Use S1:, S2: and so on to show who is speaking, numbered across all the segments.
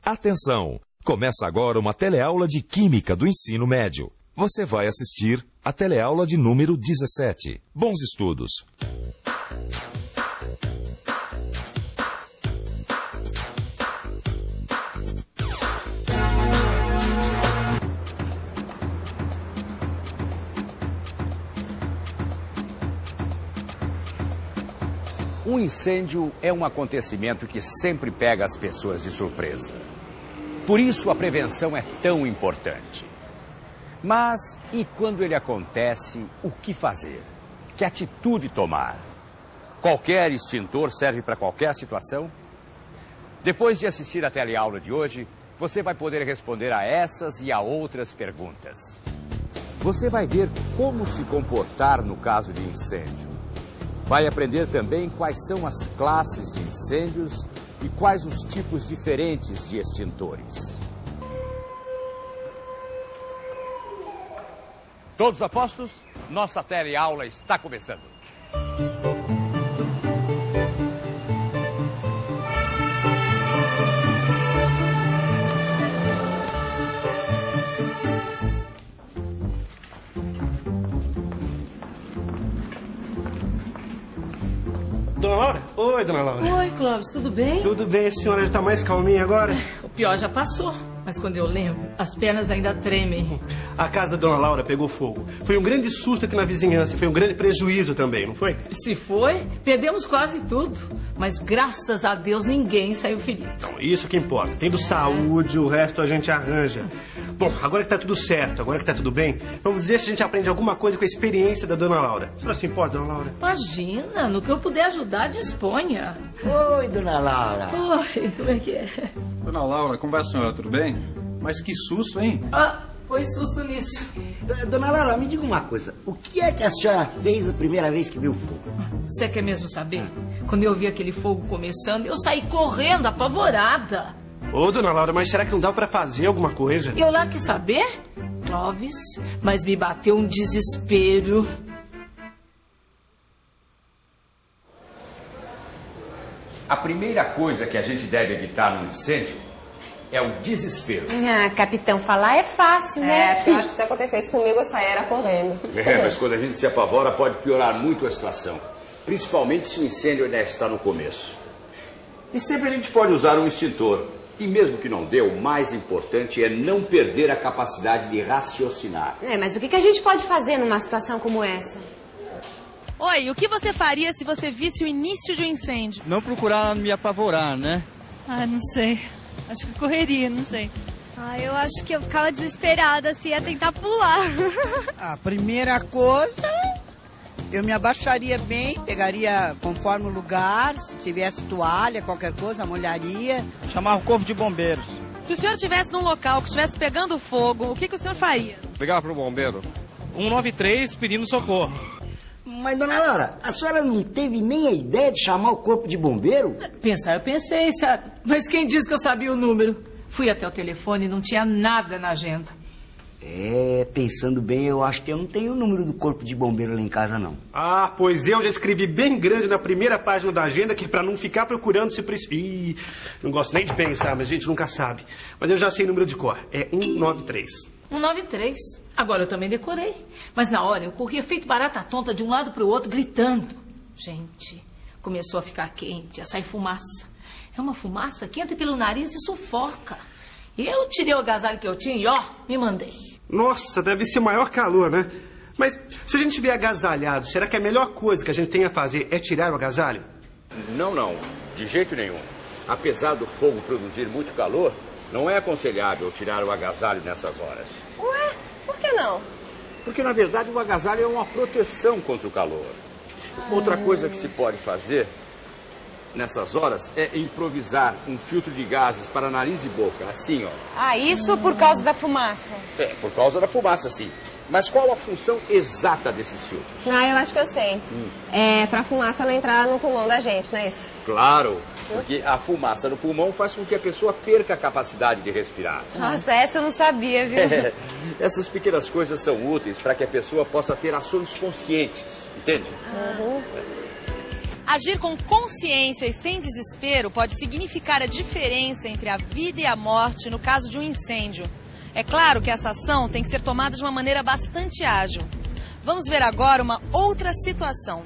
S1: Atenção! Começa agora uma teleaula de Química do Ensino Médio. Você vai assistir a teleaula de número 17. Bons estudos!
S2: Um incêndio é um acontecimento que sempre pega as pessoas de surpresa. Por isso a prevenção é tão importante. Mas e quando ele acontece, o que fazer? Que atitude tomar? Qualquer extintor serve para qualquer situação? Depois de assistir a teleaula de hoje, você vai poder responder a essas e a outras perguntas. Você vai ver como se comportar no caso de incêndio. Vai aprender também quais são as classes de incêndios e quais os tipos diferentes de extintores. Todos a postos? Nossa teleaula está começando.
S3: Dona Laura? Oi, Dona Laura.
S4: Oi, Clóvis, tudo bem?
S3: Tudo bem, a senhora já está mais calminha agora?
S4: O pior já passou, mas quando eu lembro, as pernas ainda tremem.
S3: A casa da Dona Laura pegou fogo. Foi um grande susto aqui na vizinhança, foi um grande prejuízo também, não foi?
S4: Se foi, perdemos quase tudo. Mas graças a Deus ninguém saiu ferido.
S3: Não, isso que importa. Tendo saúde, o resto a gente arranja. Bom, agora que tá tudo certo, agora que tá tudo bem, vamos ver se a gente aprende alguma coisa com a experiência da Dona Laura. A senhora se importa, Dona Laura?
S4: Imagina, no que eu puder ajudar, disponha.
S5: Oi, Dona Laura.
S4: Oi, como é que é?
S6: Dona Laura, como vai a senhora? Tudo bem? Mas que susto, hein?
S4: Ah, foi susto nisso.
S5: Dona Laura, me diga uma coisa. O que é que a senhora fez a primeira vez que viu o fogo?
S4: Você quer mesmo saber? Quando eu vi aquele fogo começando, eu saí correndo, apavorada.
S3: Ô, Dona Laura, mas será que não dá pra fazer alguma coisa?
S4: Eu lá quis saber, Clóvis, mas me bateu um desespero.
S2: A primeira coisa que a gente deve evitar no incêndio é o desespero.
S7: Ah, capitão, falar é fácil, né?
S8: Eu acho que se acontecesse comigo, eu sairia correndo.
S2: Mas quando a gente se apavora, pode piorar muito a situação. Principalmente se o incêndio ainda está no começo. E sempre a gente pode usar um extintor. E mesmo que não dê, o mais importante é não perder a capacidade de raciocinar.
S7: Mas o que a gente pode fazer numa situação como essa?
S9: Oi, o que você faria se você visse o início de um incêndio?
S10: Não procurar me apavorar, né?
S11: Ah, não sei. Acho que correria, não sei.
S12: Eu acho que eu ficava desesperada, assim, ia tentar pular.
S13: A primeira coisa, eu me abaixaria bem, pegaria conforme o lugar, se tivesse toalha, qualquer coisa, molharia.
S10: Chamava o corpo de bombeiros.
S9: Se o senhor estivesse num local que estivesse pegando fogo, o que o senhor faria?
S14: Ligava pro bombeiro.
S15: 193 pedindo socorro.
S5: Mas, Dona Laura, a senhora não teve nem a ideia de chamar o corpo de bombeiro?
S4: Pensar, eu pensei, sabe? Mas quem disse que eu sabia o número? Fui até o telefone e não tinha nada na agenda.
S5: Pensando bem, eu acho que eu não tenho o número do corpo de bombeiro lá em casa, não.
S3: Ah, pois eu já escrevi bem grande na primeira página da agenda que é pra não ficar procurando se precisa. Ih, não gosto nem de pensar, mas a gente nunca sabe. Mas eu já sei o número de cor. É 193.
S4: 193. Agora eu também decorei. Mas na hora eu corria feito barata tonta de um lado pro outro, gritando. Gente, começou a ficar quente, a sair fumaça. É uma fumaça que entra pelo nariz e sufoca. Eu tirei o agasalho que eu tinha e, me mandei.
S3: Nossa, deve ser o maior calor, né? Mas se a gente estiver agasalhado, será que a melhor coisa que a gente tem a fazer é tirar o agasalho?
S2: Não, de jeito nenhum. Apesar do fogo produzir muito calor, não é aconselhável tirar o agasalho nessas horas.
S8: Ué, por que não?
S2: Porque, na verdade, o agasalho é uma proteção contra o calor. Outra coisa que se pode fazer nessas horas é improvisar um filtro de gases para nariz e boca, assim,
S7: Isso por causa da fumaça?
S2: Por causa da fumaça, sim. Mas qual a função exata desses filtros?
S8: Eu acho que eu sei. É pra fumaça não entrar no pulmão da gente, não é isso?
S2: Claro, porque a fumaça no pulmão faz com que a pessoa perca a capacidade de respirar.
S7: Nossa, essa eu não sabia, viu?
S2: Essas pequenas coisas são úteis para que a pessoa possa ter ações conscientes, entende?
S9: Agir com consciência e sem desespero pode significar a diferença entre a vida e a morte no caso de um incêndio. É claro que essa ação tem que ser tomada de uma maneira bastante ágil. Vamos ver agora uma outra situação.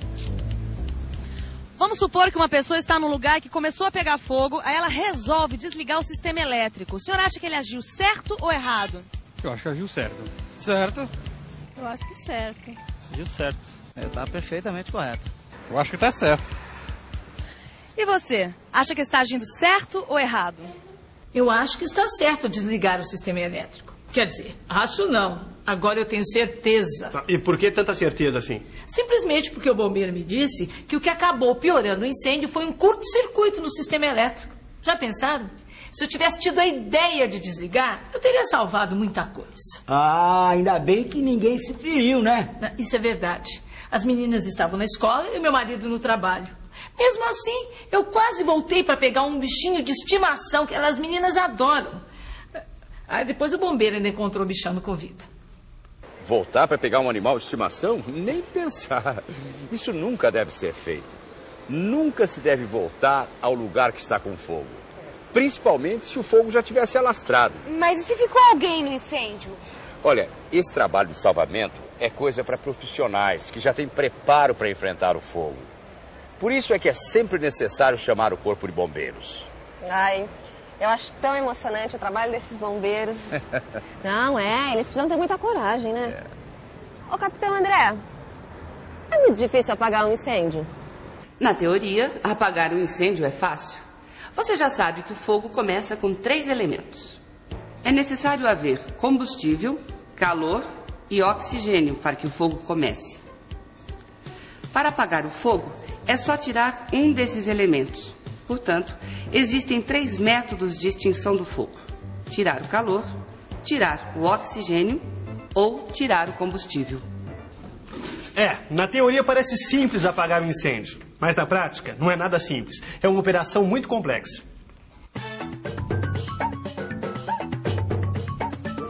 S9: Vamos supor que uma pessoa está num lugar que começou a pegar fogo, aí ela resolve desligar o sistema elétrico. O senhor acha que ele agiu certo ou errado?
S6: Eu acho que agiu certo.
S10: Certo?
S12: Eu acho que certo.
S10: Agiu certo. Tá perfeitamente correto.
S6: Eu acho que tá certo.
S9: E você? Acha que está agindo certo ou errado?
S4: Eu acho que está certo desligar o sistema elétrico. Quer dizer, acho não. Agora eu tenho certeza.
S3: E por que tanta certeza assim?
S4: Simplesmente porque o bombeiro me disse que o que acabou piorando o incêndio foi um curto-circuito no sistema elétrico. Já pensaram? Se eu tivesse tido a ideia de desligar, eu teria salvado muita coisa.
S5: Ah, ainda bem que ninguém se feriu, né?
S4: Isso é verdade. As meninas estavam na escola e meu marido no trabalho. Mesmo assim, eu quase voltei para pegar um bichinho de estimação que as meninas adoram. Aí depois o bombeiro ainda encontrou o bichão com vida.
S2: Voltar para pegar um animal de estimação? Nem pensar. Isso nunca deve ser feito. Nunca se deve voltar ao lugar que está com fogo. Principalmente se o fogo já tivesse alastrado.
S7: Mas e se ficou alguém no incêndio?
S2: Olha, esse trabalho de salvamento é coisa para profissionais que já têm preparo para enfrentar o fogo. Por isso é que é sempre necessário chamar o corpo de bombeiros.
S8: Ai, eu acho tão emocionante o trabalho desses bombeiros. Não, eles precisam ter muita coragem, né? Ô, Capitão André, é muito difícil apagar um incêndio?
S14: Na teoria, apagar um incêndio é fácil. Você já sabe que o fogo começa com 3 elementos. É necessário haver combustível, calor e oxigênio para que o fogo comece. Para apagar o fogo, é só tirar um desses elementos. Portanto, existem 3 métodos de extinção do fogo: tirar o calor, tirar o oxigênio ou tirar o combustível.
S3: Na teoria parece simples apagar um incêndio, mas na prática não é nada simples. É uma operação muito complexa.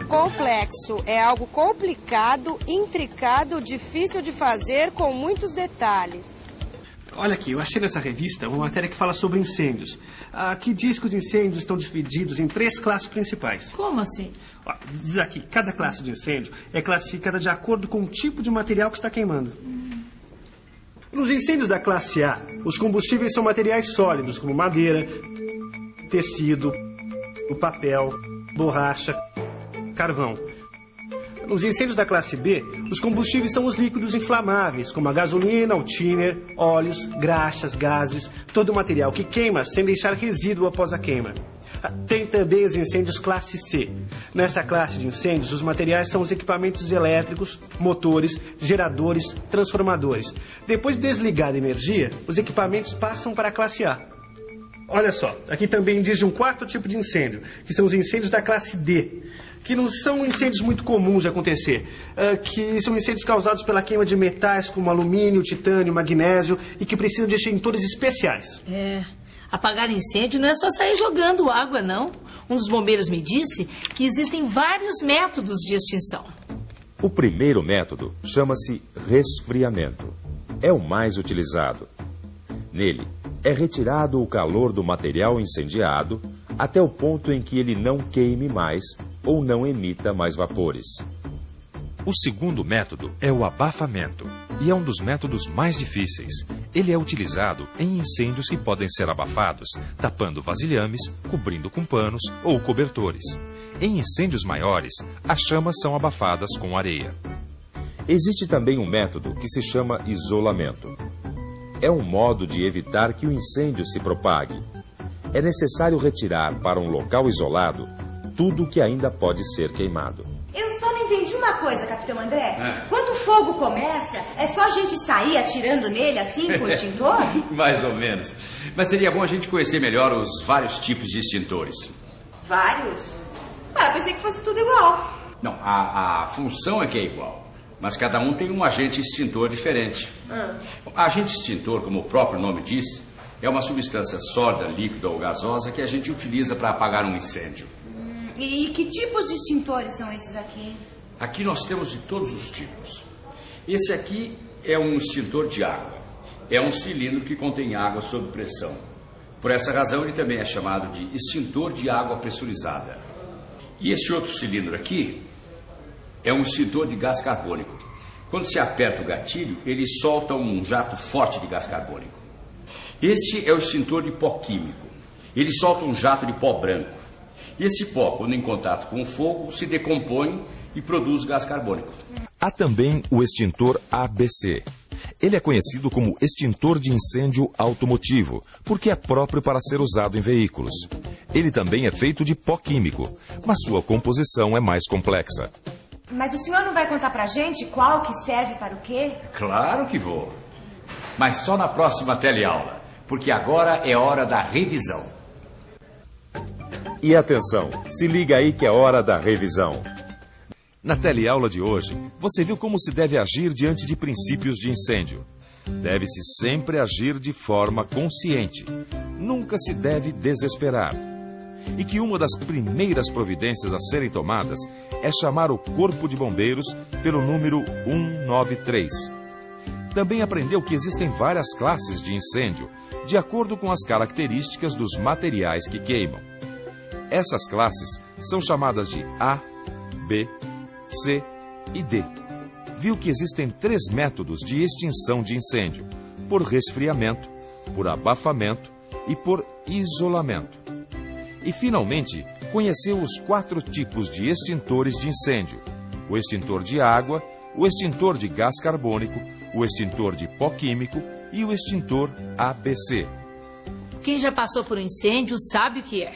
S13: Complexo é algo complicado, intricado, difícil de fazer, com muitos detalhes.
S3: Olha aqui, eu achei nessa revista uma matéria que fala sobre incêndios. Aqui diz que os incêndios estão divididos em 3 classes principais.
S4: Como assim?
S3: Diz aqui, cada classe de incêndio é classificada de acordo com o tipo de material que está queimando. Nos incêndios da classe A, os combustíveis são materiais sólidos, como madeira, tecido, o papel, borracha, carvão. Nos incêndios da classe B, os combustíveis são os líquidos inflamáveis, como a gasolina, o thinner, óleos, graxas, gases, todo o material que queima sem deixar resíduo após a queima. Tem também os incêndios classe C. Nessa classe de incêndios, os materiais são os equipamentos elétricos, motores, geradores, transformadores. Depois de desligada a energia, os equipamentos passam para a classe A. Olha só, aqui também diz de um 4º tipo de incêndio, que são os incêndios da classe D, que não são incêndios muito comuns de acontecer, que são incêndios causados pela queima de metais como alumínio, titânio, magnésio e que precisam de extintores especiais.
S4: Apagar incêndio não é só sair jogando água, não. Um dos bombeiros me disse que existem vários métodos de extinção.
S1: O primeiro método chama-se resfriamento. É o mais utilizado. Nele, é retirado o calor do material incendiado até o ponto em que ele não queime mais ou não emita mais vapores. O segundo método é o abafamento, e é um dos métodos mais difíceis. Ele é utilizado em incêndios que podem ser abafados, tapando vasilhames, cobrindo com panos ou cobertores. Em incêndios maiores, as chamas são abafadas com areia. Existe também um método que se chama isolamento. É um modo de evitar que o incêndio se propague. É necessário retirar para um local isolado tudo que ainda pode ser queimado.
S16: Eu só não entendi uma coisa, Capitão André. Quando o fogo começa, é só a gente sair atirando nele assim com o extintor?
S2: Mais ou menos. Mas seria bom a gente conhecer melhor os vários tipos de extintores.
S16: Vários? Eu pensei que fosse tudo igual.
S2: Não, a função é que é igual. Mas cada um tem um agente extintor diferente. Agente extintor, como o próprio nome diz, é uma substância sólida, líquida ou gasosa que a gente utiliza para apagar um incêndio.
S16: E que tipos de extintores são esses aqui?
S2: Aqui nós temos de todos os tipos. Esse aqui é um extintor de água. é um cilindro que contém água sob pressão. Por essa razão, ele também é chamado de extintor de água pressurizada. E este outro cilindro aqui é um extintor de gás carbônico. Quando se aperta o gatilho, ele solta um jato forte de gás carbônico. Este é o extintor de pó químico. Ele solta um jato de pó branco. E esse pó, quando em contato com o fogo, se decompõe e produz gás carbônico.
S1: Há também o extintor ABC. Ele é conhecido como extintor de incêndio automotivo, porque é próprio para ser usado em veículos. Ele também é feito de pó químico, mas sua composição é mais complexa.
S16: Mas o senhor não vai contar pra gente qual que serve para o quê?
S2: Claro que vou. Mas só na próxima teleaula, porque agora é hora da revisão.
S1: E atenção, se liga aí que é hora da revisão. Na teleaula de hoje, você viu como se deve agir diante de princípios de incêndio. Deve-se sempre agir de forma consciente. Nunca se deve desesperar. E que uma das primeiras providências a serem tomadas é chamar o Corpo de Bombeiros pelo número 193. Também aprendeu que existem várias classes de incêndio, de acordo com as características dos materiais que queimam. Essas classes são chamadas de A, B, C e D. Viu que existem 3 métodos de extinção de incêndio: por resfriamento, por abafamento e por isolamento. E, finalmente, conheceu os 4 tipos de extintores de incêndio: o extintor de água, o extintor de gás carbônico, o extintor de pó químico e o extintor ABC.
S4: Quem já passou por um incêndio sabe o que é.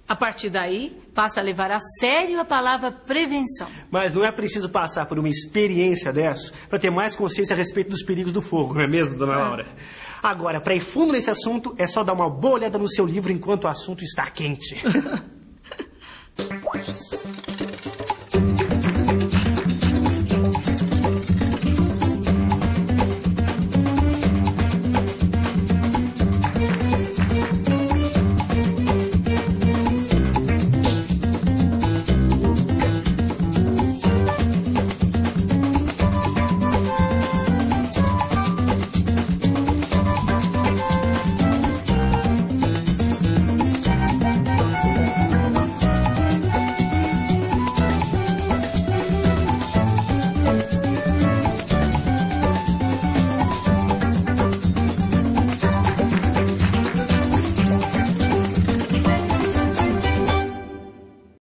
S4: A partir daí, passa a levar a sério a palavra prevenção.
S3: Mas não é preciso passar por uma experiência dessas para ter mais consciência a respeito dos perigos do fogo, não é mesmo, dona Laura? Agora, para ir fundo nesse assunto, é só dar uma boa olhada no seu livro enquanto o assunto está quente.